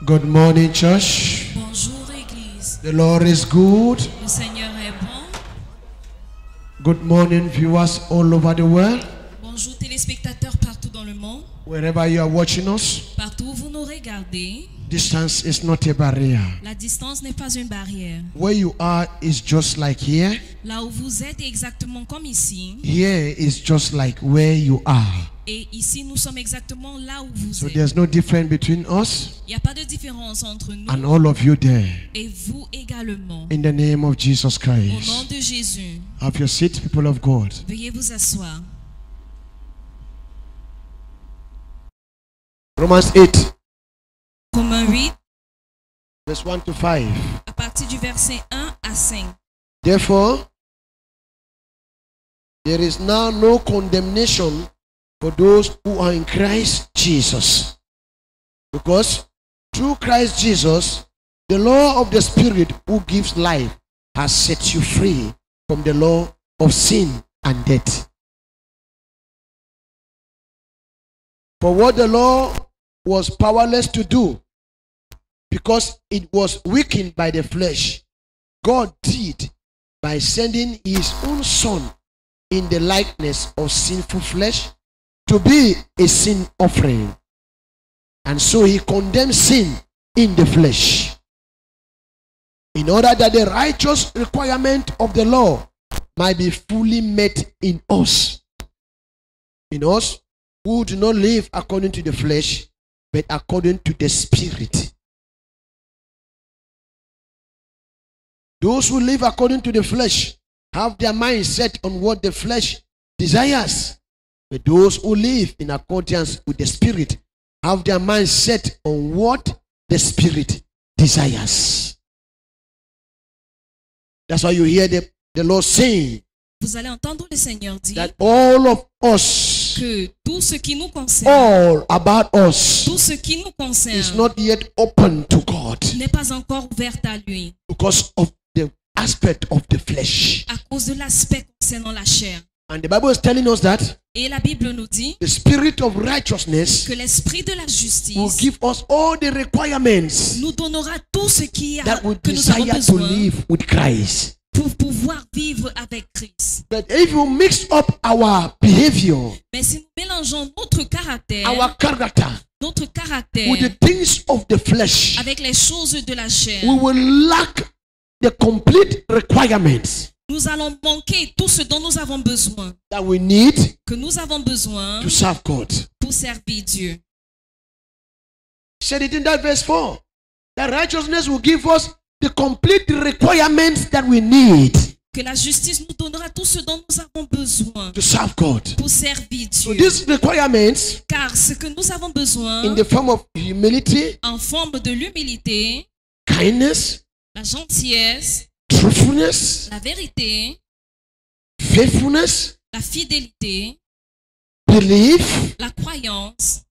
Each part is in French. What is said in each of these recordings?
Good morning, church. Bonjour, Église. The Lord is good. Le Seigneur est bon. Good morning, viewers all over the world. Bonjour, téléspectateurs partout dans le monde. Wherever you are watching us, Partout où vous nous regardez, distance is not a barrier. la distance n'est pas une barrière. Where you are is just like here. Là où vous êtes est exactement comme ici. Here is just like where you are. Et ici, nous sommes exactement là où vous So êtes. there's no difference between us Il n'y a pas de différence entre nous and all of you there. et vous également. In the name of Jesus Au nom Christ. de Jésus, Have your seat, people of God. veuillez vous asseoir. Romans 8, Romains 8, verse 1 to 5. à partir du verset 1 à 5. Therefore, there is now no condemnation for those who are in Christ Jesus. Because through Christ Jesus, the law of the Spirit who gives life has set you free from the law of sin and death. For what the law was powerless to do, because it was weakened by the flesh, God did by sending his own Son in the likeness of sinful flesh to be a sin offering. And so he condemned sin in the flesh, in order that the righteous requirement of the law might be fully met in us. In us who do not live according to the flesh, but according to the Spirit. Those who live according to the flesh have their mind set on what the flesh desires. But those who live in accordance with the Spirit have their mind set on what the Spirit desires. That's why you hear the Lord saying Vous allez entendre le Seigneur dire that all of us, que tout ce qui nous concerne, all about us, tout ce qui nous is concerne not yet open to God n'est pas encore ouverte à lui because of the aspect of the flesh. à cause de l'aspect concernant la chair. And the Bible is telling us that Et la Bible nous dit the Spirit of righteousness que l'esprit de la will justice give us all the requirements nous donnera tout ce that we que nous avons desire to besoin live with Christ. pour pouvoir vivre avec Christ. But if you mix up our behavior, Mais si nous mélangeons notre caractère our character with the things of the flesh, avec les choses de la chair, we will lack the complete requirements nous allons manquer tout ce dont nous avons besoin, that we need que nous avons besoin to serve God. pour servir Dieu. He said it in that verse 4. That righteousness will give us the complete requirements that we need Que la justice nous donnera tout ce dont nous avons besoin to serve God. pour servir So Dieu. these requirements, Car ce que nous avons in besoin the form of humility, en forme de l'humilité, kindness, la gentillesse, truthfulness, la vérité, faithfulness, la fidélité, belief, la croyance,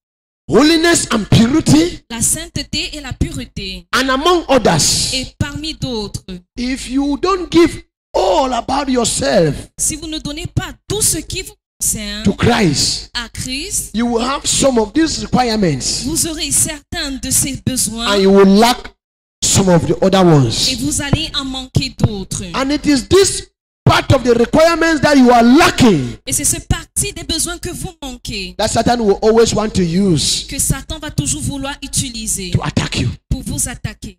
holiness and purity, la sainteté et la pureté, and among others. et parmi d'autres. If you don't give all about yourself Si vous ne donnez pas tout ce qui vous concerne to Christ, à Christ, you will have some of these requirements vous aurez certains de ces besoins and you will lack some of the other et ones. vous allez en manquer d'autres. And it is this part of the requirements that you are lacking Et c'est cette partie des besoins que vous manquez that Satan will always want to use que Satan va toujours vouloir utiliser to attack you. pour vous attaquer.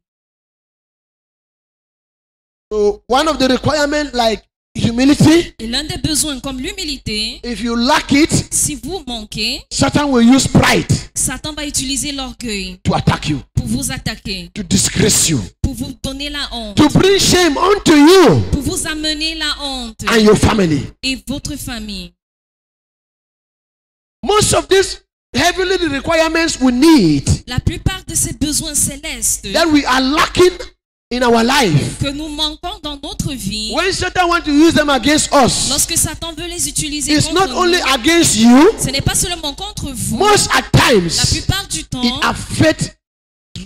So one of the requirements, like humility, Et l'un des besoins comme l'humilité, if you lack it, si vous manquez, Satan will use pride Satan va utiliser l'orgueil to attack you, pour vous attaquer, to disgrace you, pour vous donner la honte, to bring shame onto you pour vous amener la honte and your family. et votre famille. Most of these heavenly requirements we need La plupart de ces besoins célestes that we are lacking in our life, que nous manquons dans notre vie, when Satan wants to use them against us, lorsque Satan veut les utiliser it's contre not only nous, against you. ce n'est pas seulement contre vous. Most at La times, plupart du temps, it affects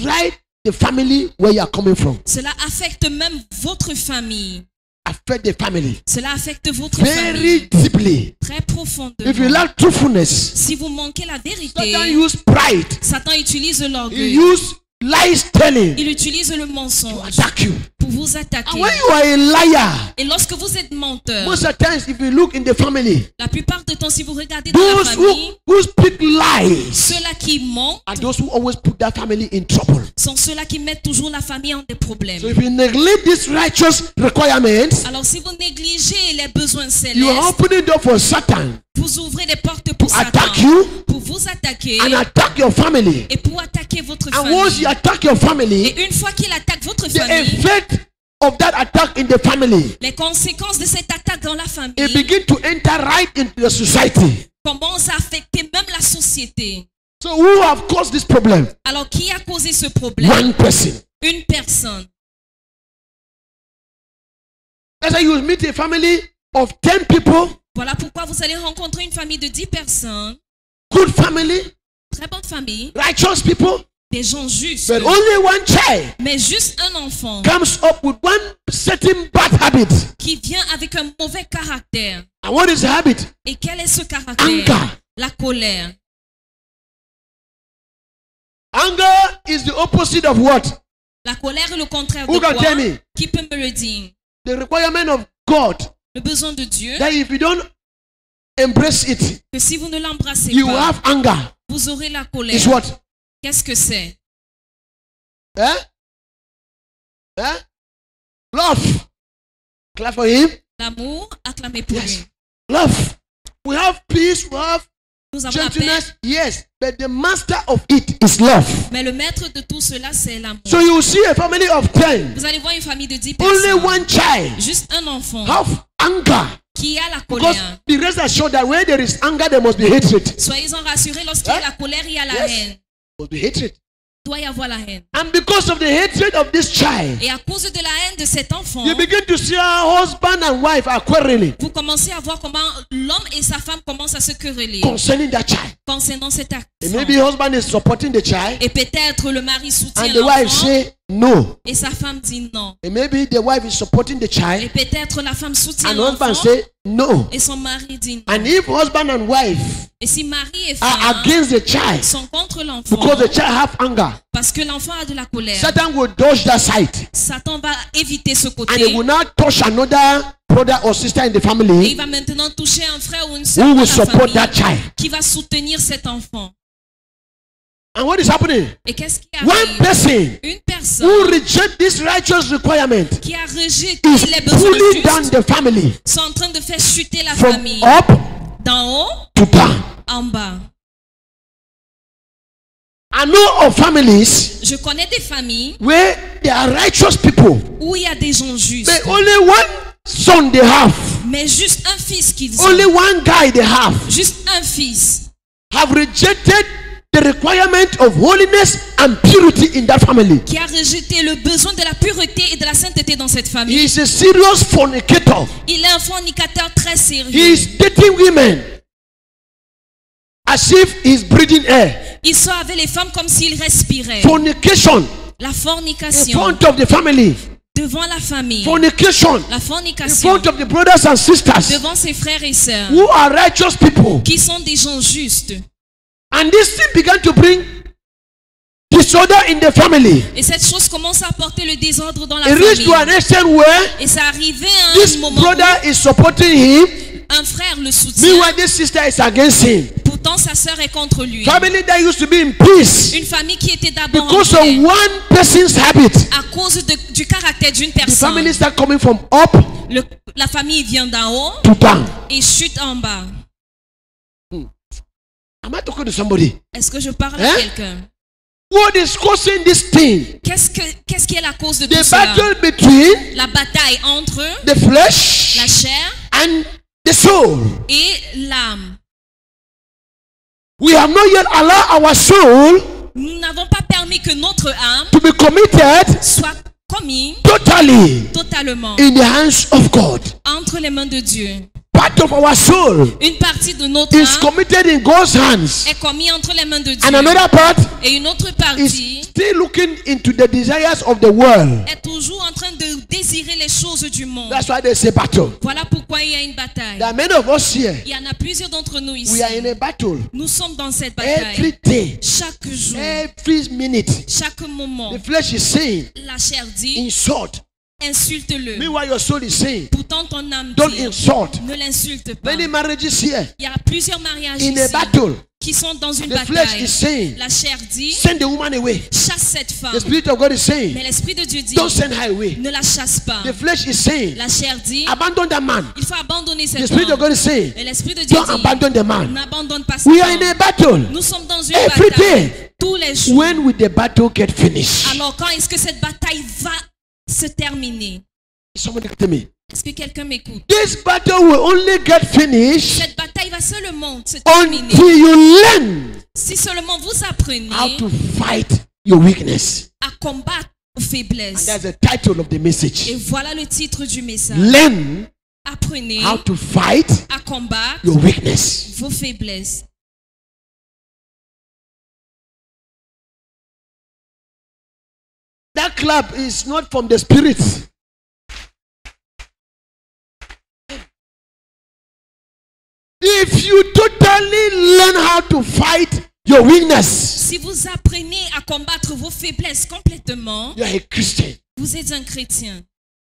right the family where you are coming from. cela affecte même votre famille. Affect the family Cela affecte votre very famille deeply. très profondément. If you lack truthfulness, Si vous manquez la vérité, Satan use pride. Satan utilise He l'orgueil. use lies telling Il utilise le to mensonge attack you. pour vous attaquer. And when you are a liar, Et lorsque vous êtes menteur, most of the times if you look in the family, la plupart du temps, si vous regardez dans la those famille, who speak lies ceux-là qui mentent are those who always put that family in trouble. sont ceux-là qui mettent toujours la famille en des problèmes. So if you neglect these righteous requirements, Alors si vous négligez les besoins you are célestes, opening door for Satan vous ouvrez des portes pour to Satan, attack you pour vous attaquer and attack your family. et pour attaquer votre And once famille. you attack your family, Et une fois qu'il attaque votre the famille, effect of that attack in the family, les conséquences de cette attaque dans la it famille begin to enter right into the society. commencent à affecter même la société. So who have caused this problem? Alors qui a causé ce problème? One person. Une personne. That's why you meet a family of 10 people, Voilà pourquoi vous allez rencontrer une famille de 10 personnes, good family, très bonne famille, righteous people, des gens justes, but only one child mais juste un enfant comes up with one certain bad habit. qui vient avec un mauvais caractère. And what is the habit? Et quel est ce caractère? Anger. La colère. Anger is the opposite of what? La colère est le contraire de Who can quoi? tell me? Qui peut me le dire? The requirement of God Le besoin de Dieu, that if you don't embrace it, que si vous ne l'embrassez you pas, have anger. vous aurez la Is colère. what? Qu'est-ce que c'est? Eh? Eh? Love. Clap for him. L'amour, acclamez pour Yes. lui. Love. We have peace, we have Nous avons la paix, gentleness. Yes. But the master of it is love. mais le maître de tout cela, c'est l'amour. So you see a family of 10. Vous allez voir une famille de 10 Only personnes, one child juste un enfant have anger. qui a la Because colère. the rest assured that where there is anger, there must be hatred. Soyez-en rassurés, lorsqu'il y a la colère, il y a la Yes. haine. There must be hatred. Il doit y avoir la haine. And because of the hatred of this child, Et à cause de la haine de cet enfant, you begin to see how husband and wife are quarreling vous commencez à voir comment l'homme et sa femme commencent à se quereller concerning that child. concernant cet acte. And maybe husband is supporting the child, Et peut-être le mari soutient and the wife l'enfant say no. et sa femme dit non. And maybe the wife is supporting the Et child, peut-être la femme soutient and husband l'enfant say no. et son mari dit non. And if husband and wife Et si mari et are femme against the child sont contre l'enfant because the child have anger, parce que l'enfant a de la colère, Satan will dodge that side, Satan va éviter ce and he côté will not touch another brother or sister in the et il family va maintenant toucher un frère ou une sœur who dans will la support famille that child. qui va soutenir cet enfant. And what is happening? Et qu'est-ce qui One arrive? person Une personne who reject this righteous requirement qui a rejeté is les besoins pulling down justes the family sont en train de faire chuter la from famille up d'en haut to down. en bas. I know of families Je connais des familles where there are righteous people, où il y a des gens justes, but only one son they have, mais juste un fils qu'ils only ont, one guy they juste un fils, have rejected the requirement of holiness and purity in that family. qui a rejeté le besoin de la pureté et de la sainteté dans cette He famille. is a serious fornicator. Il est un fornicateur très He sérieux. is dating women as if he's breathing air. Il sort avec les femmes comme s'il respirait. Fornication La in fornication front of the family. devant la famille. Fornication La in fornication front of the brothers and sisters devant ses frères et sœurs who are righteous people. qui sont des gens justes. And this thing began to bring disorder in the family. Et cette chose commence à apporter le désordre dans la It reached to an famille. extent where Et ça arrivait à this un moment brother is supporting him, où un frère le soutient. meanwhile this sister is against him. Pourtant, sa sœur est contre lui. Family that used to be in peace Une famille qui était d'abord en because of paix. one person's habit. À cause du caractère d'une The personne. family start coming from up La famille vient d'en haut to down. et chute en bas. Am I talking to somebody? Est-ce que je parle Hein? à quelqu'un? What is causing this thing? Qu'est-ce qui est la cause de The tout cela? battle between La bataille entre the flesh la chair and the soul. et l'âme. We have not yet allowed our soul Nous n'avons pas permis que notre âme to be committed soit commise totally totalement in the hands of God. entre les mains de Dieu. By part of our soul Une partie de notre is âme committed in God's hands. est commise entre les mains de Dieu. And another part Et une autre is partie still looking into the desires of the world. est toujours en train de désirer les choses du monde. That's why they say battle. Voilà pourquoi il y a une bataille. There are many of us here. Il y en a plusieurs d'entre nous ici. We are in a battle. Nous sommes dans cette Every bataille. day, Chaque jour, every minute. chaque moment, The flesh is saying, la chair dit, insult. insulte-le. Meanwhile, your soul is saying, Pourtant, ton âme don't dit, insult. ne l'insulte pas. Many marriages here Il y a plusieurs mariages in a ici battle. qui sont dans une The flesh bataille. is saying, La chair dit, send the woman away. chasse cette femme. The Spirit of God is Mais saying, l'Esprit de Dieu dit, don't send her away. ne la chasse pas. The flesh is saying, La chair dit, abandon that man. il faut abandonner The cette Spirit of femme. God is saying, Et l'Esprit de Dieu don't dit, abandon the man. n'abandonne pas We cette are in a femme. battle. Nous sommes dans une Every bataille day. tous les jours. When will the battle get finished? Alors quand est-ce que cette bataille va se terminer? Somebody tell me. Est-ce que quelqu'un m'écoute? This battle will only get finished Cette bataille va seulement se terminer until you learn si seulement vous apprenez how to fight your weakness. à combattre vos And faiblesses. that's the title of the message. Et voilà le titre du message. Learn Apprenez how to fight à combattre your weakness. vos faiblesses. That clap is not from the spirit. If you totally learn how to fight your weakness, Si vous apprenez à combattre vos faiblesses complètement, you are a Christian. vous êtes un chrétien.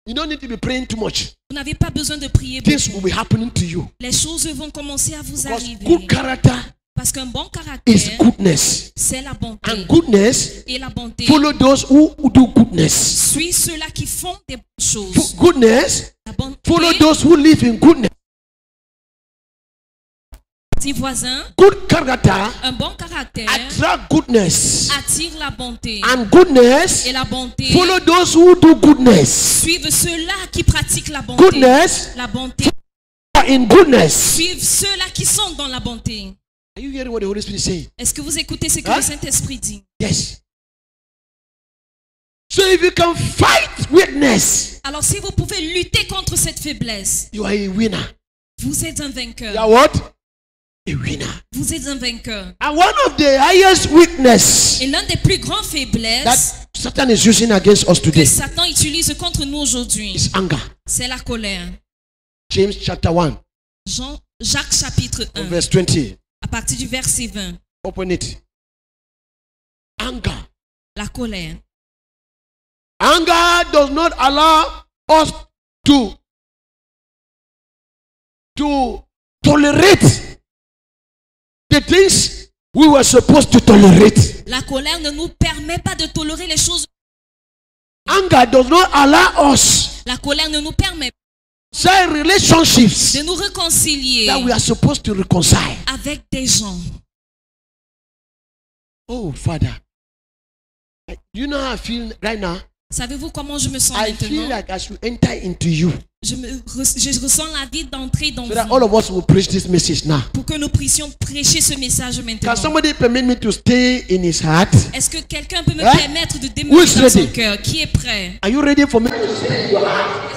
You don't need to be praying too much. Vous n'avez pas besoin de prier Things beaucoup. will be happening to you. Les choses vont commencer à vous Because arriver. good character Parce qu'un bon is caractère, goodness. c'est la bonté. And goodness Et la bonté follow those who do goodness. suit ceux-là qui font des bonnes choses. Goodness La bonté, follow those who live in goodness. petit voisin, Good character un bon caractère attract goodness. attire la bonté. And goodness Et la bonté follow those who do goodness. suivent ceux-là qui pratiquent la bonté. Goodness La bonté in goodness. suivent ceux-là qui sont dans la bonté. Are you hearing what the Holy Spirit is saying? Est-ce que vous écoutez ce que Hein? le Saint-Esprit dit? Yes. So if you can fight weakness, Alors si vous pouvez lutter contre cette faiblesse, you are a winner. vous êtes un You vainqueur. are what? A winner. Vous êtes un vainqueur. And one of the highest weakness Et l'un des plus grands faiblesses that Satan is using against us que today Satan utilise contre nous aujourd'hui, is anger. c'est la colère. James chapter 1, Jacques chapitre 1, verse 20. à partir du verset 20. Open it. Anger. La colère. Anger does not allow us to tolerate the things we were supposed to tolerate. La colère ne nous permet pas de tolérer les choses. Anger does not allow us La colère ne nous permet pas say relationships de nous réconcilier that we are supposed to reconcile. avec des gens. Oh, Father. You know how I feel right now? Savez-vous comment je me sens I feel maintenant? like I should enter into you Je ressens la vie d'entrer dans so that vous all of us will preach this message now. pour que nous puissions prêcher ce message Can maintenant. somebody permit me to stay in his heart? Est-ce que quelqu'un peut me Hein? permettre de Who demeurer is dans son ready? cœur? Qui est prêt? Are you ready for me to stay in your heart?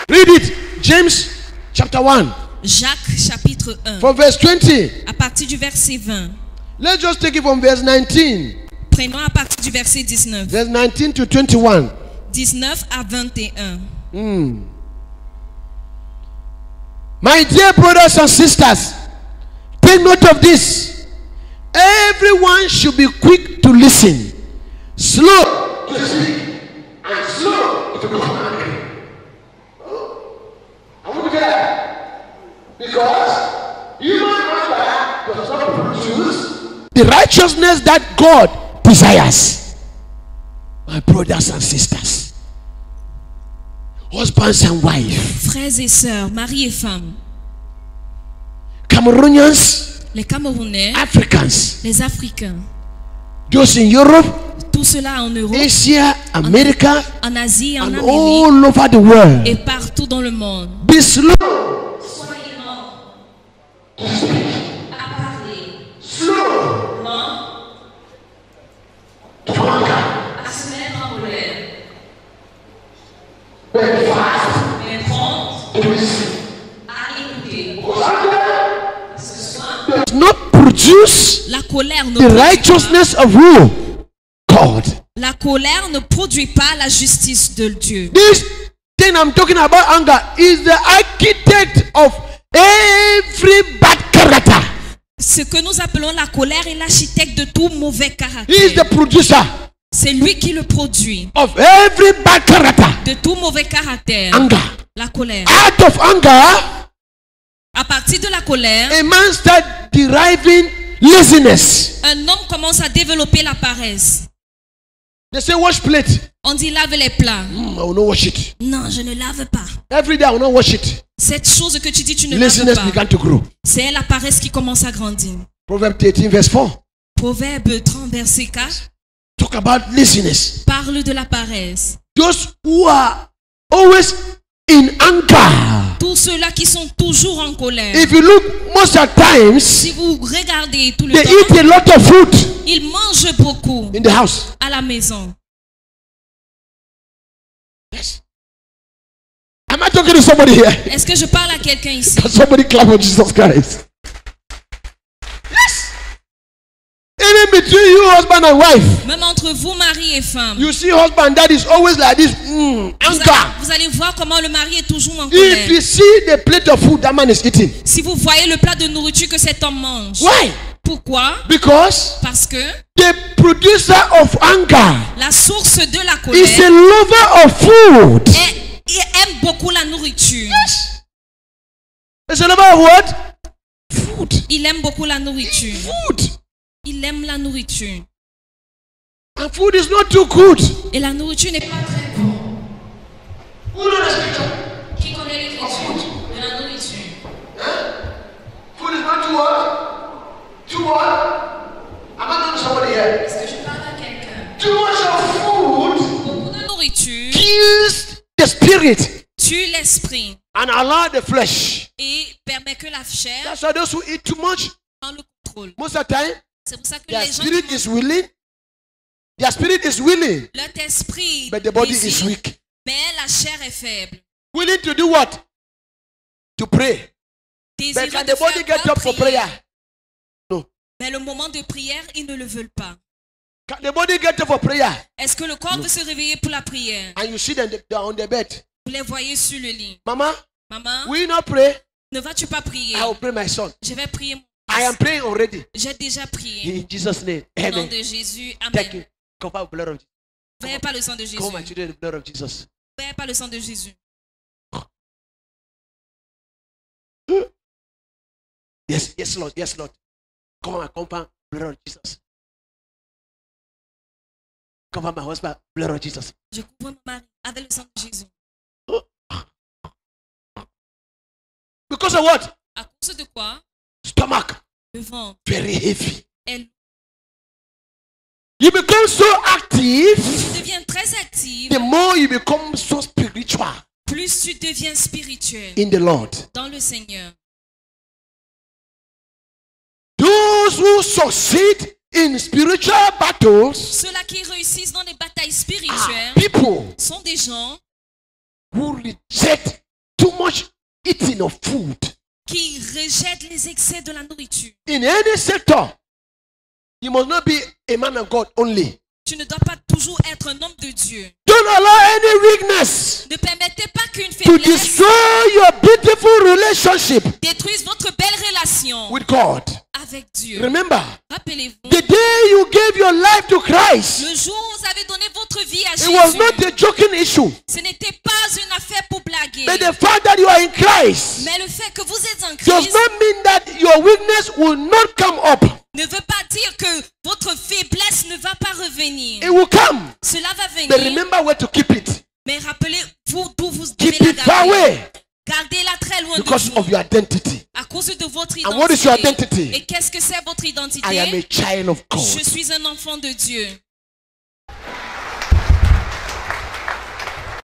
Read it. James chapter 1 Jacques chapitre 1, from verse 20. à partir du verset 20. Let's just take it from verse 19. Prenons à partir du verset 19. Verse 19 to 21. 19 à 21. My dear brothers and sisters, take note of this. Everyone should be quick to listen, slow to speak, and slow to become angry. I want to get that. Because human anger does not produce the righteousness that God desires. My brothers and sisters, husbands and wives, Frères et sœurs, mari et femme, Cameroonians, les Camerounais, Africans, les Africains, those in Europe, tout cela en Europe, Asia, America, en Asie, en and Amérique all over the world. et partout dans le monde. Be slow, Soyez lents à parler, slow lents very fast Mais prompt to receive. à écouter. Because anger Ce soir, does not produce la colère ne the produit righteousness of who? God. pas. La colère ne produit pas la justice de Dieu. This thing I'm talking about, anger, is the architect of every bad character. Ce que nous appelons la colère est l'architecte de tout mauvais He is caractère. the producer C'est lui qui le produit. of every bad character. De tout mauvais caractère. Anger. La colère. Out of anger, À partir de la colère, a man start deriving laziness. un homme commence à développer la paresse. They say wash plate. On dit lave les plats. I will not wash it. Non, je ne lave pas. Every day I will not wash it. Cette chose que tu dis, tu ne laves Laziness pas. began to grow. C'est la paresse qui commence à grandir. Proverbe 13 verse 4. Proverbe 30, verset 4, Talk about laziness. parle de la paresse. Those who are always in anger. Tous ceux-là qui sont toujours en colère. If you look most of the times, Si vous regardez tout le they temps, eat a lot of food ils mangent beaucoup in the house. à la maison. Yes. Am I talking to somebody here? Est-ce que je parle à quelqu'un ici? Can somebody clap for Jesus Christ? Yes. Even between you, husband and wife, Même entre vous, mari et femme. you see husband that is always like this, anger. Vous allez voir comment le mari est toujours en If colère. you see the plate of food that man is eating, Si vous voyez le plat de nourriture que cet homme mange. why? Pourquoi? Because Parce que the producer of anger la source de la is a colère lover of food. il aime beaucoup la nourriture. It's a lover of what? Food. Il aime beaucoup la nourriture. Food. Il aime la nourriture. And food is not too good. Et la nourriture n'est pas très bonne. Who knows the scripture? Qui connaît l'écriture de la nourriture? Food is not too what? Too what? Am I talking to somebody here? Est-ce que je parle à quelqu'un? Too much of food Beaucoup de nourriture kills the spirit tue l'esprit and allow the flesh. et permet que la chair That's why those who eat too much, prenne le contrôle. most of the time, C'est pour ça que their les gens spirit qui is willing. Their spirit is willing, leur esprit but the body is désire, weak. mais la chair est faible. Willing to do what? To pray. Désireux But can de the body faire get la up for prière. prayer? No. Mais le moment de prière, ils ne le veulent pas. Can the body get up for prayer? Est-ce que le corps veut se réveiller pour la prière? And you see them on the bed. Vous les voyez sur le lit. Mama, Maman, will you not pray? ne vas-tu pas prier? I will pray, my son. Je vais prier mon I am fils. praying already. J'ai déjà prié. In Jesus' name. Au nom Amen. de Jésus, Thank Amen. you. Cover the blood of Jesus. Veillez pas le sang de Jésus. Cover my children in the blood of Jesus. Veillez pas le sang de Jésus. Yes, yes, Lord. Yes, Lord. Cover my compound, blood of Jesus. Cover my husband, blood of Jesus. Je couvre mon mari avec le sang de Jésus. Because of what? À cause de quoi? Stomach, Le ventre. very heavy. Elle You become so active, devient très active. the more you become so spiritual Plus tu deviens spirituel in the Lord. dans le Seigneur. Those who succeed in spiritual battles Ceux-là qui réussissent dans les batailles are spirituelles people sont des gens who reject too much eating of food. qui rejettent les excès de la nourriture. In any sector, you must not be a man of God only. Tu ne dois pas toujours être un homme de Dieu. Don't allow any weakness Ne permettez pas qu'une to faiblesse destroy your beautiful relationship détruise votre belle relation with God. avec Dieu. Remember, Rappelez-vous, the day you gave your life to Christ, le jour où vous avez donné votre vie à it was Jésus, not a joking issue. ce n'était pas une affaire pour blaguer. But the fact that you are in Christ Mais le fait que vous êtes en does Christ not mean that your weakness will not come up. ne veut pas dire que votre faiblesse ne va pas revenir. It will come. Cela va But venir. remember where to keep it. Mais rappelez-vous d'où vous devez Keep la it far garder. away Gardez-la très loin de because vous. of your identity. À cause de votre And what is your identité. identity? Et qu'est-ce que c'est votre I am a identité? child of God. Je suis un enfant de Dieu.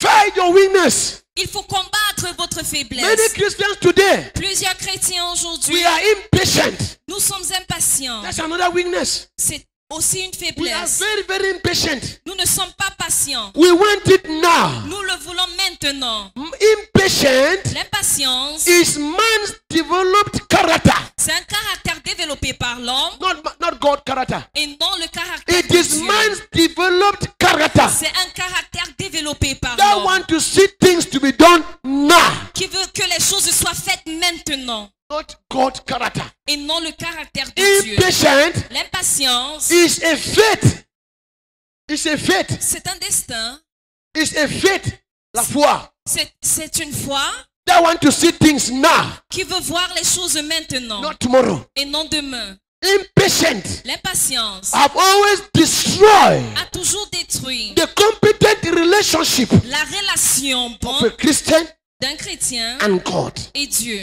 Fight your weakness. Il faut combattre votre Many faiblesse. Christians today, Plusieurs chrétiens aujourd'hui, we are impatient. nous sommes impatients. That's another weakness. C'est aussi une We are faiblesse. very, very impatient. Nous ne sommes pas patients. We want it now. Nous le voulons Maintenant, impatient l'impatience, is man's developed character, c'est un caractère développé par l'homme not God character. et non le caractère It de is Dieu. man's developed character C'est un caractère développé par that l'homme want to see things to be done now, qui veut que les choses soient faites maintenant not God character. et non le caractère de Dieu. Impatient L'impatience, is a fate. It's a fate. c'est un destin, It's a fate. La foi c'est une foi that want to see things now, qui veut voir les choses maintenant not tomorrow. et non demain. Impatient L'impatience have always destroyed a toujours détruit the competent relationship la relation of a bonne Christian d'un chrétien and God. et Dieu.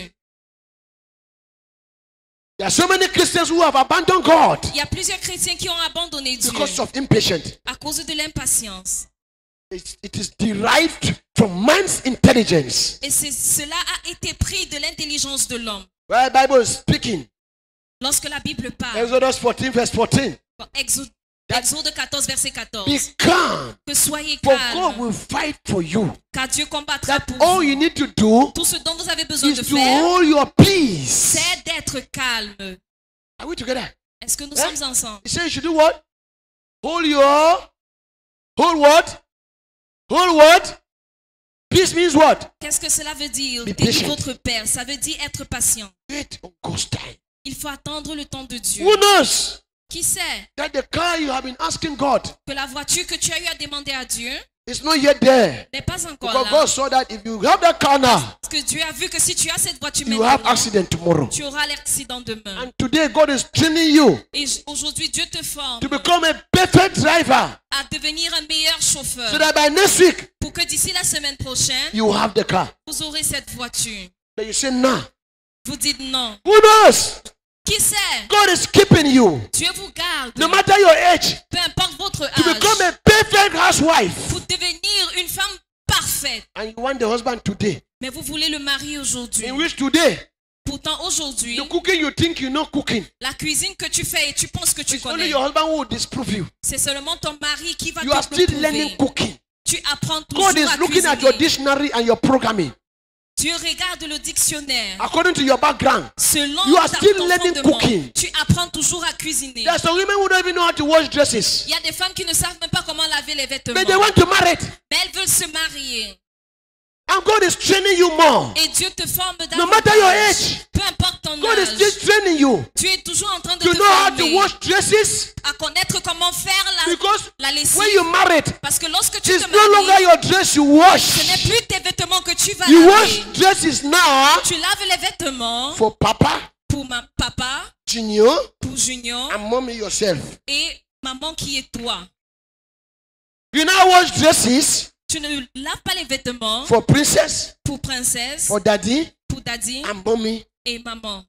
There are so many Christians who have abandoned God Il y a plusieurs chrétiens qui ont abandonné Dieu because of impatience. à cause de l'impatience. It is derived from man's intelligence. Et cela a été pris de l'intelligence de l'homme. Where the Bible is speaking, Lorsque la Bible parle, Exodus 14 verse 14. Exode 14, verset 14, Be calm, que soyez for God calmes, will fight for you. car Dieu combattra That pour all vous. you need to do Tout ce dont vous avez besoin is de to faire, hold your peace. c'est d'être calme. Are we together? Est-ce que nous Hein? sommes ensemble? He said you should do what? Hold what? Hold what? Peace means what? Qu'est-ce que cela veut dire? Be Délivre patient. votre Père. Ça veut dire être patient. Wait on God's time. Il faut attendre le temps de Dieu. Who knows Qui sait that the car you have been asking God que la voiture que tu as eu à demander à Dieu is not yet there? n'est pas encore Because là? God saw that if you have that car now, Parce que Dieu a vu que si tu as cette voiture you have maintenant, accident tomorrow. tu auras l'accident demain. And today God is training you Et aujourd'hui, Dieu te forme to become a perfect driver à devenir un meilleur chauffeur. so that by next week Pour que d'ici la semaine prochaine, you have the car. vous aurez cette voiture. But you say no. Vous dites non. Who knows? Qui sait? God is keeping you, Dieu vous garde. no matter your age, Peu importe votre to become âge. a perfect housewife. Pour devenir une femme parfaite. And you want the husband today. Mais vous voulez le mari aujourd'hui. In which today, Pourtant aujourd'hui, the cooking you think you know cooking. la cuisine que tu fais et tu penses que tu It's only connais, your husband who will disprove you. c'est seulement ton mari qui va You are te still le learning prouver. cooking. Tu apprends toujours God is à looking at your cuisiner. dictionary and your programming. Dieu regarde le dictionnaire. According to your background. Selon You are ta- still ton learning fondement, cooking. tu apprends toujours à cuisiner. There are some women who don't even know how to wash dresses. Il y a des femmes qui ne savent même pas comment laver les vêtements. But they want to marry it. Mais elles veulent se marier. And God is training you more. Et Dieu te forme davantage. No matter your age. Peu importe ton God is âge. still training you Tu es toujours en train de to te know how to former wash dresses. à connaître comment faire Because la lessive. when you marry it, Parce que lorsque tu it's te no longer maries, your dress you ce n'est wash. plus tes vêtements que tu vas You wash laver. dresses now Tu laves les vêtements for Papa, pour papa, Junior, pour Junior and Mommy yourself. et maman qui est toi. You now wash dresses Tu ne laves pas les vêtements for Princess, pour princesse, for Daddy, pour daddy and Mommy. et maman.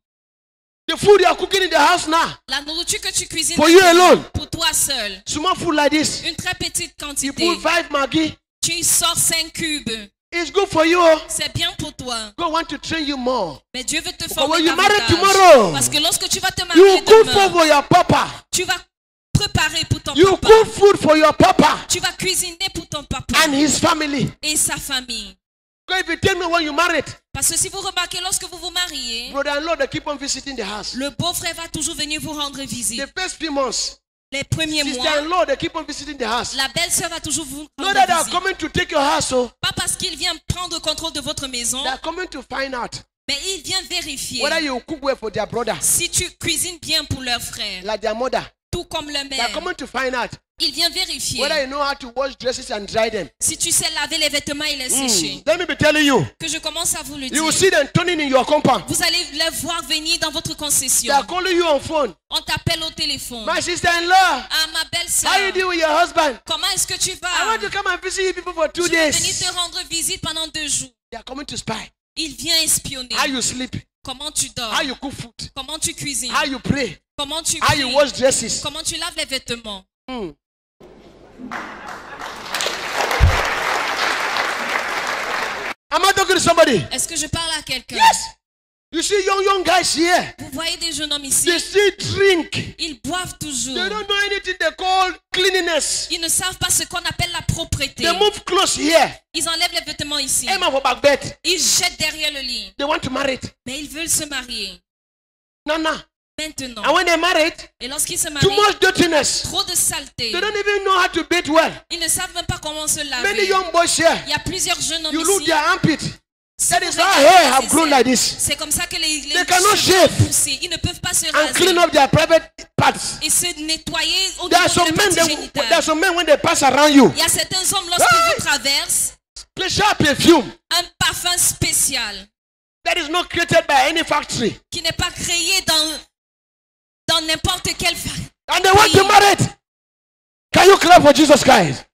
The food you are cooking in the house now, La nourriture que tu cuisines For you maintenant, alone. pour toi seul, small food like this, une très petite you quantité, put 5 Maggi. tu sors 5 cubes. It's good for you. Oh. C'est bien pour toi. God want to train you more. Mais Dieu veut te Because former when you marry davantage. tomorrow, Parce que lorsque tu vas te You marier cook food demain, for your papa. tu vas préparer pour ton You papa. cook food for your papa Tu vas cuisiner pour ton papa and his family. et sa famille. Because if you tell me when you married, Parce que si vous remarquez, lorsque vous vous mariez, brother-in-law, they keep on visiting the house. le beau-frère va toujours venir vous rendre visite. The first few months, Les premiers mois, sister-in-law, they keep on visiting the house. la belle-sœur va toujours vous Not rendre that they are visite. coming to take your house, oh. Pas parce qu'il vient prendre contrôle de votre maison, They are coming to find out mais il vient vérifier whether you cook well for their brother, si tu cuisines bien pour leur frère, like their mother. tout comme le They are mère. coming to find out Il vient vérifier whether you know how to wash dresses and dry them. si tu sais laver les vêtements et les sécher. Let me be telling you, Que je commence à vous le you will dire. see them turning in your compound. Vous allez les voir venir dans votre They concession. are calling you on phone. On t'appelle au téléphone. My sister-in-law, Ah, ma belle-sœur, how you doing with your husband? comment est-ce que tu I vas? want to come and visit you people for 2 Je vais venir days. te rendre visite pendant 2 jours. They are coming to spy. Il vient espionner. How you sleep, Comment tu dors? how you cook food, Comment tu cuisines? how you pray, Comment tu how you pries? wash dresses. Comment tu laves les vêtements? Am I talking to somebody? Est-ce que je parle à quelqu'un? Yes. You see young guys here. Vous voyez des jeunes hommes ici, They still drink. ils boivent toujours. They don't know anything they call cleanliness. Ils ne savent pas ce qu'on appelle la propreté. They move close here. Ils enlèvent les vêtements ici. Emma for back bed. Ils jettent derrière le lit. They want to marry it. Mais ils veulent se marier. No. Maintenant. And when they married, Et lorsqu'ils se too marient, much dirtiness. trop de saleté. They don't even know how to bathe well. Ils ne savent même pas comment se Many laver. young boys here. Il y a plusieurs jeunes hommes You look ici. their armpit. Si That vous is how regardez hair have ces grown ailes, like this. c'est comme ça que les They cannot cheveux shave ont poussé. Ils ne peuvent pas se And clean raser up their private parts. et se nettoyer au There are niveau de some la men. partie There are génitale. some men when they pass around you. Il y a certains hommes lorsqu'ils Hey! vous traversent, Special perfume un parfum spécial that is not created by any factory. qui n'est pas créé dans n'importe quelle And they want to marry it. Can you clap for Jesus Christ?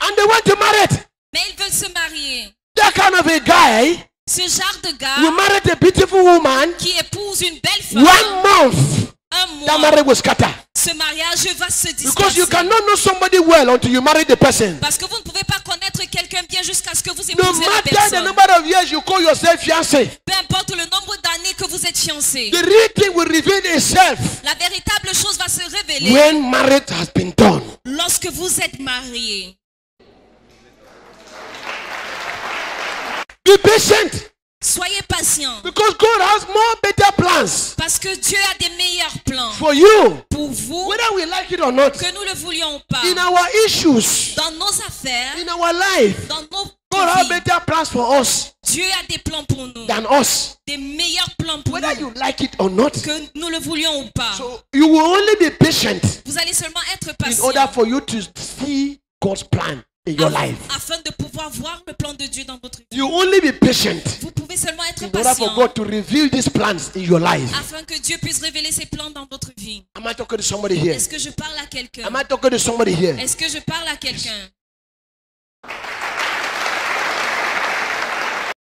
And they want to marry it. Mais ils veulent se marier. That kind of a guy, Ce genre de gars you married a beautiful woman, qui épouse une belle femme, 1 month, un that mois, marriage will scatter. ce mariage va se Because you disperser. cannot know somebody well until you marry the person. Parce que vous ne pouvez pas connaître quelqu'un bien jusqu'à ce que vous No épousez la matter the personne. number of years you call yourself fiancé, Peu importe le nombre d'années que vous êtes fiancé, the real thing will reveal itself la véritable chose va se révéler when marriage has been done. lorsque vous êtes marié. Be patient Soyez patient because God has more better plans parce que Dieu a des meilleurs plans for you, pour vous, whether we like it or not. que nous le voulions ou pas. In our issues, Dans nos affaires, in our life, dans nos God has vies, better plans for us Dieu a des plans pour nous, than us, des meilleurs plans pour whether nous, you like it or not. que nous le voulions ou pas. So you will only be patient Vous allez seulement être in order patient for you to see God's plan in your life. afin de pouvoir voir le plan de Dieu dans votre vie. You only be patient Vous pouvez seulement être in order for patient God to reveal these plans in your life. afin que Dieu puisse révéler ses plans dans votre vie. Am I talking to somebody here? Est-ce que je parle à quelqu'un? Am I talking to somebody here? Est-ce que je parle à quelqu'un?